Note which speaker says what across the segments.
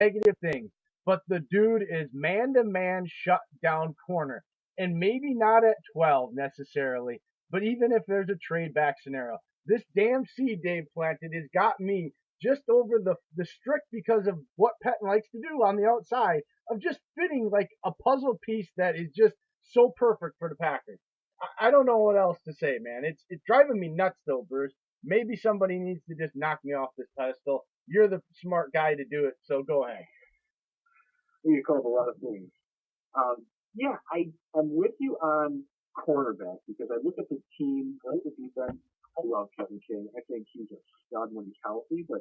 Speaker 1: negative things, but the dude is man to man shut down corner. And maybe not at 12 necessarily, but even if there's a trade back scenario, this damn seed Dave planted has got me just over the strict because of what Pettin likes to do on the outside of just fitting like a puzzle piece that is just so perfect for the Packers. I don't know what else to say, man. It's driving me nuts though, Bruce. Maybe somebody needs to just knock me off this pedestal. You're the smart guy to do it, so go ahead.
Speaker 2: You called a lot of things. Yeah, I'm with you on cornerback because I look at the team, I look at the defense. I love Kevin King. I think he's a stud when he's healthy, but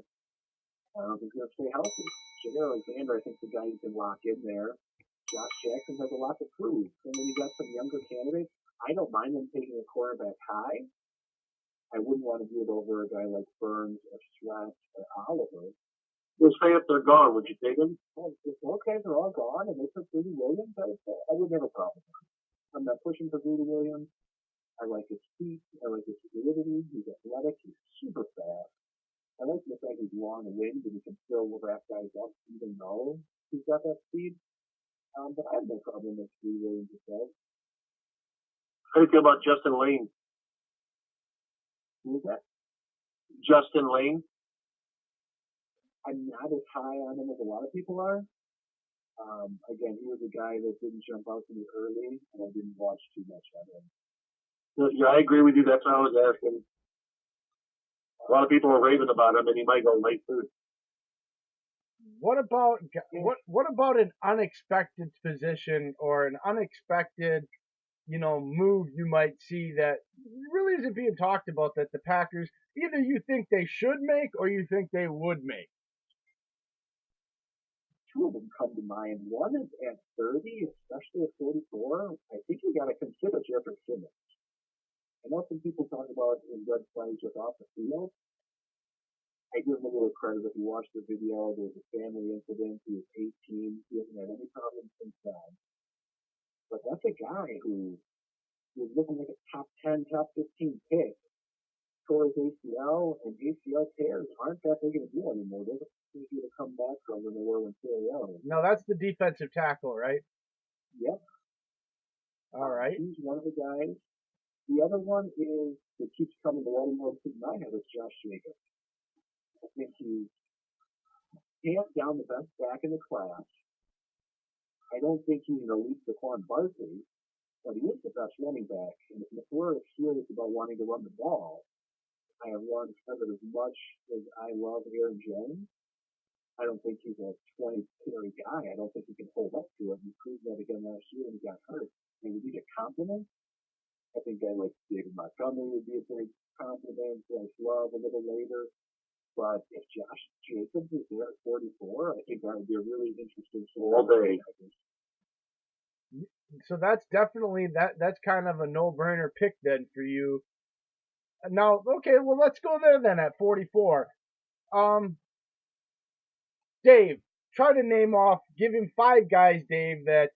Speaker 2: I don't think he's going to stay healthy. Jair Alexander, I think the guy you can lock in there. Josh Jackson has a lot to prove. And then you got some younger candidates. I don't mind them taking a cornerback high. I wouldn't want to do it over a guy like Burns or Sweat or Oliver. Just say if they're gone, would you take them? Well, if those guys are all gone and they took Greedy Williams, I would have a problem. I'm not pushing for Greedy Williams. I like his feet. I like his fluidity. He's athletic. He's super fast. I like the fact he's long and winged and he can still wrap guys up even though he's got that speed. But I have no problem with Greedy Williams as well. How do you feel about Justin Lane? Who is that? Justin Lane. I'm not as high on him as a lot of people are. Again, he was a guy that didn't jump out to me early, and I didn't watch too much of him. Yeah, I agree with you. That's what I was asking. A lot of people are raving about him, and he might go late too.
Speaker 1: What about an unexpected position or an unexpected, move you might see that really isn't being talked about that the Packers either you think they should make or you think they would make?
Speaker 2: Two of them come to mind. One is at 30, especially at 44. I think you got to consider Jeffrey Simmons. I know some people talk about his red flags just off the field. I give him a little credit. If you watch the video, there was a family incident. He was 18. He hasn't had any problems since then. But that's a guy who was looking like a top 10, top 15 pick. Tore his ACL, and ACL tears aren't that big of a deal anymore. They're easier to come back from than they were when Terry Allen.
Speaker 1: No, that's the defensive tackle, right?
Speaker 2: Yep.
Speaker 1: All right.
Speaker 2: He's one of the guys. The other one is that keeps coming to one more in my head is Josh Jacobs. I think he's hands down the best back in the class. I don't think he's an elite Saquon Barkley, but he is the best running back. And if LaFleur is serious about wanting to run the ball, I have learned because of as much as I love Aaron Jones, I don't think he's a 20 carry guy. I don't think he can hold up to it. He proved that again last year when he got hurt. And we need a compliment. I think guy like David Montgomery would be a great compliment. Bryce Love a little later. But if Josh Jacobs is there at 44, I think that would be a really interesting story.
Speaker 1: So that's definitely that's kind of a no-brainer pick then for you. Now, okay, well let's go there then at 44. Dave, try to give him 5 guys, Dave, that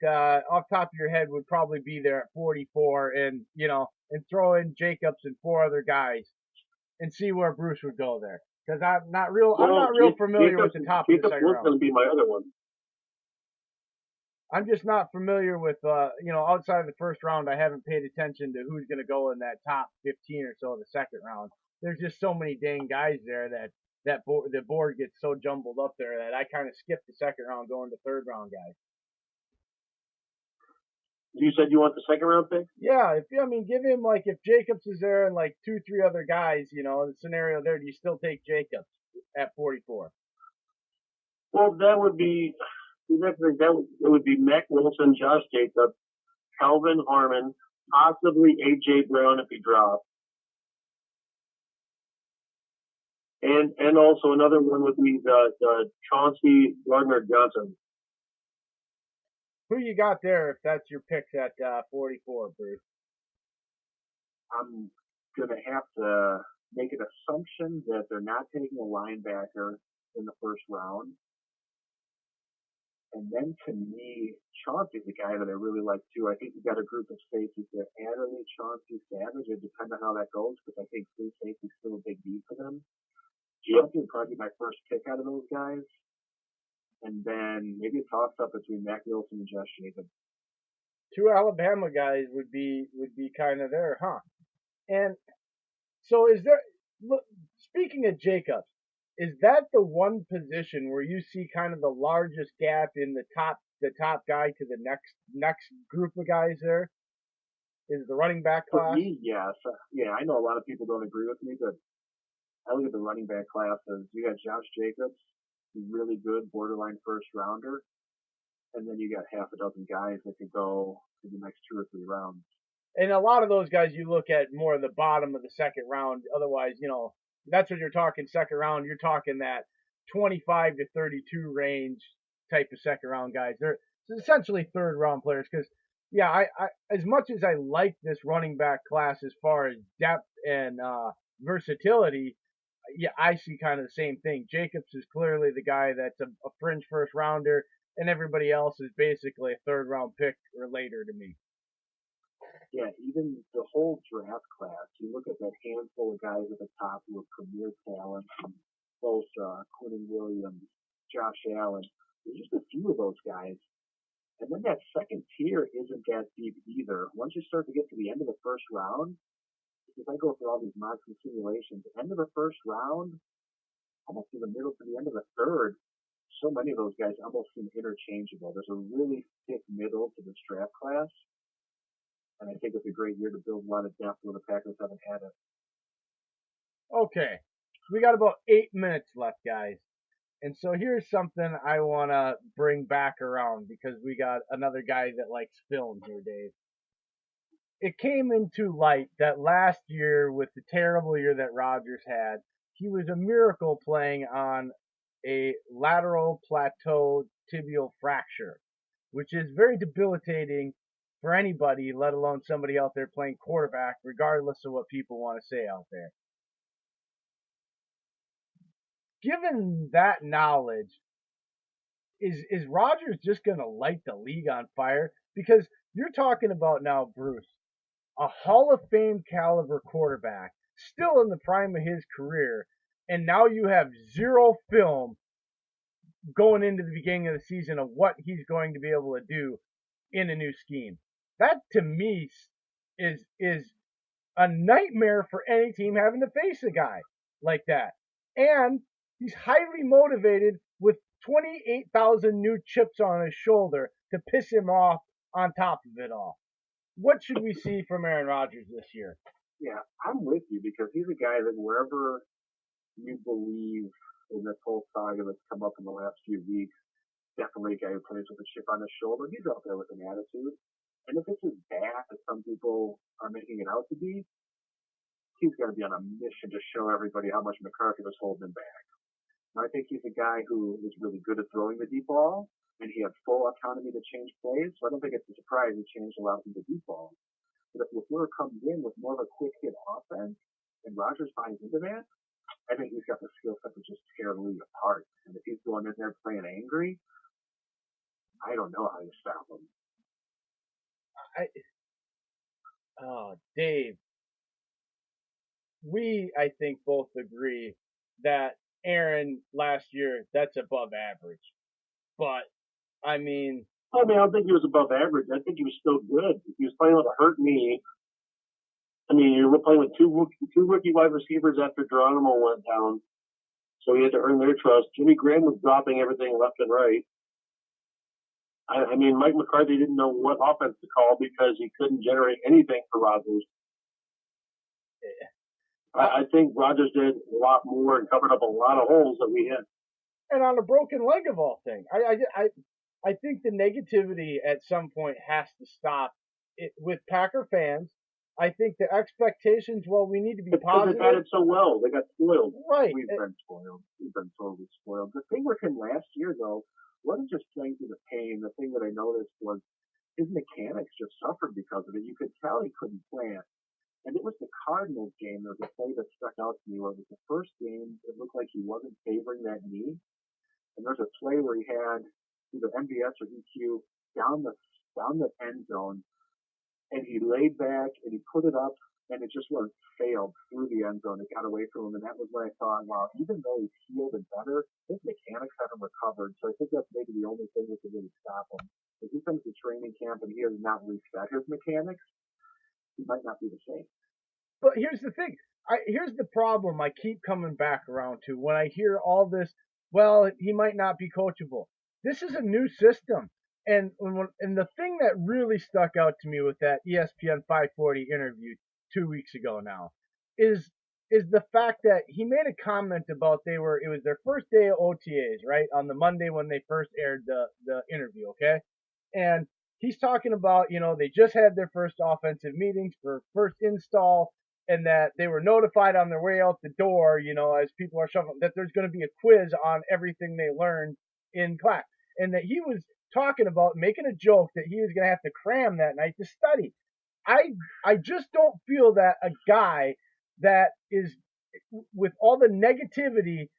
Speaker 1: off top of your head would probably be there at 44, and and throw in Jacobs and 4 other guys, and see where Bruce would go there. Because I'm not real familiar with the top of the second round.
Speaker 2: Jacobs was going to be my other one.
Speaker 1: I'm just not familiar with, outside of the first round, I haven't paid attention to who's going to go in that top 15 or so of the second round. There's just so many dang guys there that the board gets so jumbled up there that I kind of skip the second round going to third round guys.
Speaker 2: You said you want the second round pick?
Speaker 1: Yeah, give him if Jacobs is there and 2, 3 other guys, the scenario there, do you still take Jacobs at 44?
Speaker 2: Well, that would be it would be Mack Wilson, Josh Jacobs, Calvin Harmon, possibly A.J. Brown if he drops. And also another one would be the Chauncey Gardner-Johnson.
Speaker 1: Who you got there if that's your picks at 44, Bruce?
Speaker 2: I'm going to have to make an assumption that they're not taking a linebacker in the first round. And then to me, Chauncey's a guy that I really like too. I think you've got a group of safeties there. Adderley, Chauncey, Savage. It depends on how that goes because I think free safety's still a big need for them. Chauncey would probably be my first pick out of those guys. and then maybe a toss-up between Mac Wilson and Josh Jacobs.
Speaker 1: Two Alabama guys would be kind of there, huh? And so is there? Look, speaking of Jacobs, is that the one position where you see kind of the largest gap in the top guy to the next group of guys? There is the running back
Speaker 2: For
Speaker 1: class.
Speaker 2: me, yes. Yeah, I know a lot of people don't agree with me, but I look at the running back class as you got Josh Jacobs, really good borderline first rounder, and then you got half a dozen guys that could go in the next 2 or 3 rounds.
Speaker 1: And a lot of those guys you look at more the bottom of the second round. Otherwise, that's what you're talking second round. You're talking that 25 to 32 range type of second round guys. They're essentially third round players because, yeah, I as much as I like this running back class as far as depth and versatility, yeah, I see kind of the same thing. Jacobs is clearly the guy that's a fringe first rounder, and everybody else is basically a third round pick or later to me.
Speaker 2: Yeah, even the whole draft class, you look at that handful of guys at the top who are premier talent, Bosa, Quinton Williams, Josh Allen. There's just a few of those guys. And then that second tier isn't that deep either. Once you start to get to the end of the first round, if I go through all these mocks and simulations, end of the first round, almost in the middle to the end of the third, so many of those guys almost seem interchangeable. There's a really thick middle to this draft class. And I think it's a great year to build a lot of depth where the Packers haven't had it.
Speaker 1: Okay, so we got about 8 minutes left, guys. And so here's something I want to bring back around because we got another guy that likes film here, Dave. It came into light that last year, with the terrible year that Rodgers had, he was a miracle playing on a lateral plateau tibial fracture, which is very debilitating for anybody, let alone somebody out there playing quarterback, regardless of what people want to say out there. Given that knowledge, is Rodgers just going to light the league on fire? Because you're talking about now, Bruce, a Hall of Fame caliber quarterback, still in the prime of his career, and now you have zero film going into the beginning of the season of what he's going to be able to do in a new scheme. That to me is a nightmare for any team having to face a guy like that. And he's highly motivated with 28,000 new chips on his shoulder to piss him off on top of it all. What should we see from Aaron Rodgers this year?
Speaker 2: Yeah, I'm with you because he's a guy that wherever you believe in this whole saga that's come up in the last few weeks, definitely a guy who plays with a chip on his shoulder. He's out there with an attitude. And if it's as bad as some people are making it out to be, he's going to be on a mission to show everybody how much McCarthy was holding him back. And I think he's a guy who is really good at throwing the deep ball, and he had full autonomy to change plays. So I don't think it's a surprise he changed a lot of the deep ball. But if LaFleur comes in with more of a quick hit offense, and Rodgers buys into that, I think he's got the skill set to just tear the league apart. And if he's going in there playing angry, I don't know how you stop him.
Speaker 1: Dave, I think, both agree that Aaron last year, that's above average. But, I
Speaker 2: don't think he was above average. I think he was still good. He was playing with a hurt knee. You were playing with two rookie wide receivers after Geronimo went down. So he had to earn their trust. Jimmy Graham was dropping everything left and right. Mike McCarthy didn't know what offense to call because he couldn't generate anything for Rodgers. I think Rodgers did a lot more and covered up a lot of holes that we had.
Speaker 1: And on a broken leg of all things. I think the negativity at some point has to stop with Packer fans. I think the expectations, we need to be positive.
Speaker 2: Because they got it so well. They got spoiled.
Speaker 1: Right.
Speaker 2: We've been spoiled. We've been totally spoiled. The thing with him last year, though, wasn't just playing through the pain. The thing that I noticed was his mechanics just suffered because of it. You could tell he couldn't plan. And it was the Cardinals game. There was a play that stuck out to me where it was the first game. It looked like he wasn't favoring that knee. And there's a play where he had either MVS or EQ down the end zone, and he laid back and he put it up and it just went failed through the end zone. It got away from him, and that was when I thought, wow, even though he's healed and better, his mechanics haven't recovered. So I think that's maybe the only thing that could really stop him. If he comes to training camp and he has not reset his mechanics, he might not be the same.
Speaker 1: But here's the thing. Here's the problem I keep coming back around to when I hear all this. Well, he might not be coachable. This is a new system, and the thing that really stuck out to me with that ESPN 540 interview 2 weeks ago now is the fact that he made a comment about it was their first day of OTAs, right, on the Monday when they first aired the interview, okay, and he's talking about, they just had their first offensive meetings for first install, and that they were notified on their way out the door, as people are shuffling, that there's going to be a quiz on everything they learned in class. And that he was talking about making a joke that he was going to have to cram that night to study. I just don't feel that a guy that is, with all the negativity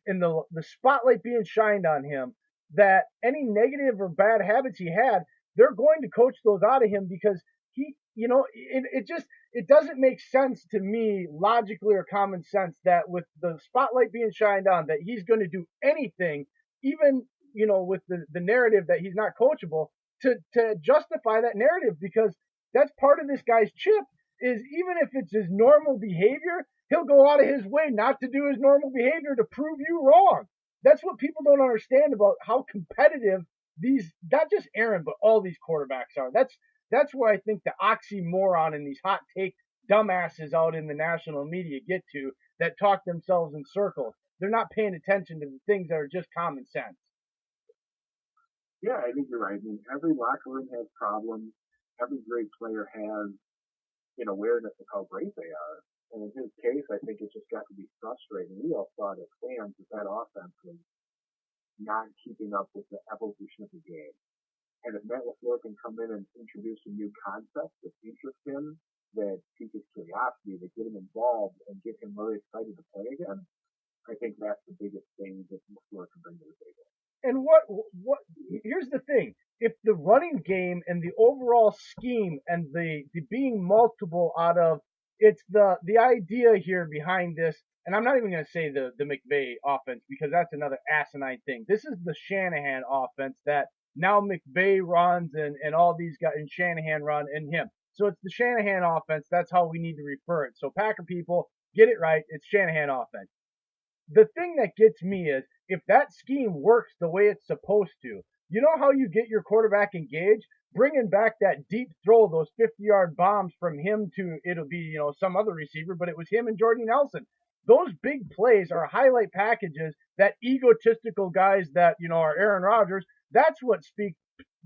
Speaker 1: and the spotlight being shined on him, that any negative or bad habits he had, they're going to coach those out of him, because it doesn't make sense to me, logically or common sense, that with the spotlight being shined on, that he's going to do anything, even, with the narrative that he's not coachable, to justify that narrative, because that's part of this guy's chip, is even if it's his normal behavior, he'll go out of his way not to do his normal behavior to prove you wrong. That's what people don't understand about how competitive these, not just Aaron, but all these quarterbacks are. That's where I think the oxymoron and these hot take dumbasses out in the national media get to, that talk themselves in circles. They're not paying attention to the things that are just common sense.
Speaker 2: Yeah, I think you're right. I mean, every locker room has problems. Every great player has an awareness of how great they are. And in his case, I think it just got to be frustrating. We all thought as fans that offense was not keeping up with the evolution of the game. And if Matt LaFleur can come in and introduce a new concept that interests him, that piques his curiosity, that get him involved and get him really excited to play again, I think that's the biggest thing that LaFleur can bring to the table.
Speaker 1: And here's the thing. If the running game and the overall scheme and the being multiple out of, it's the idea here behind this, and I'm not even going to say the McVay offense, because that's another asinine thing. This is the Shanahan offense that now McVay runs, and all these guys, and Shanahan run, and him. So it's the Shanahan offense. That's how we need to refer it. So Packer people, get it right. It's Shanahan offense. The thing that gets me is, if that scheme works the way it's supposed to, you know how you get your quarterback engaged? Bringing back that deep throw, those 50-yard bombs from him to, it'll be, some other receiver, but it was him and Jordy Nelson. Those big plays are highlight packages that egotistical guys that, are Aaron Rodgers, that's what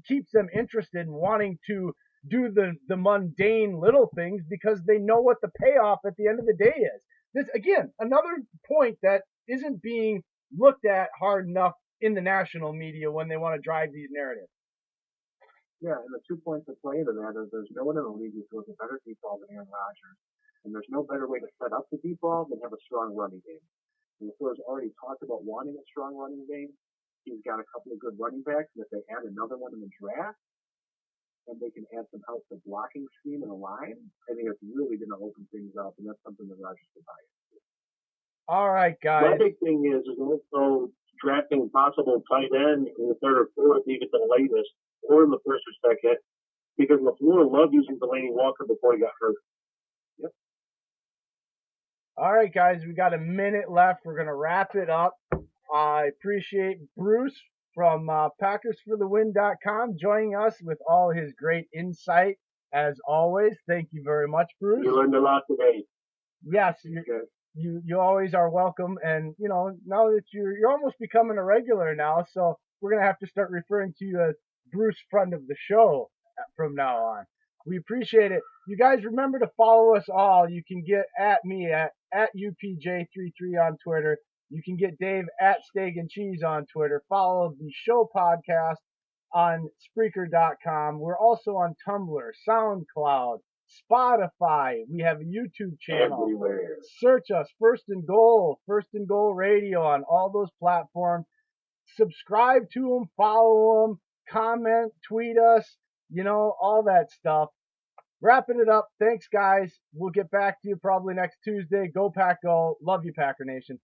Speaker 1: keeps them interested in wanting to do the mundane little things, because they know what the payoff at the end of the day is. This, again, another point that isn't being looked at hard enough in the national media when they want to drive these narratives.
Speaker 2: Yeah, and the 2 points that play into that is there's no one in the league who throws a better deep ball than Aaron Rodgers, and there's no better way to set up the deep ball than have a strong running game. And LaFleur's already talked about wanting a strong running game. He's got a couple of good running backs, and if they add another one in the draft, and they can add some help to blocking scheme and a line, I think it's really going to open things up, and that's something that Rodgers could buy into.
Speaker 1: All right, guys.
Speaker 3: My big thing is also drafting possible tight end in the third or fourth, even the latest, or in the first or second, because LaFleur loved using Delaney Walker before he got hurt.
Speaker 2: Yep.
Speaker 1: All right, guys, we got a minute left. We're going to wrap it up. I appreciate Bruce from PackersForTheWin.com joining us with all his great insight, as always. Thank you very much, Bruce.
Speaker 3: You learned a lot today.
Speaker 1: Yes, you always are welcome. And, now that you're almost becoming a regular now, so we're going to have to start referring to you as Bruce, friend of the show, from now on. We appreciate it. You guys remember to follow us all. You can get at me at UPJ33 on Twitter. You can get Dave at Steak and Cheese on Twitter. Follow the show podcast on Spreaker.com. We're also on Tumblr, SoundCloud, Spotify. We have a YouTube channel.
Speaker 3: Everywhere.
Speaker 1: Search us, First and Goal Radio on all those platforms. Subscribe to them, follow them, comment, tweet us, all that stuff. wrapping it up. Thanks, guys. We'll get back to you probably next Tuesday. Go Pack Go. Love you, Packer Nation.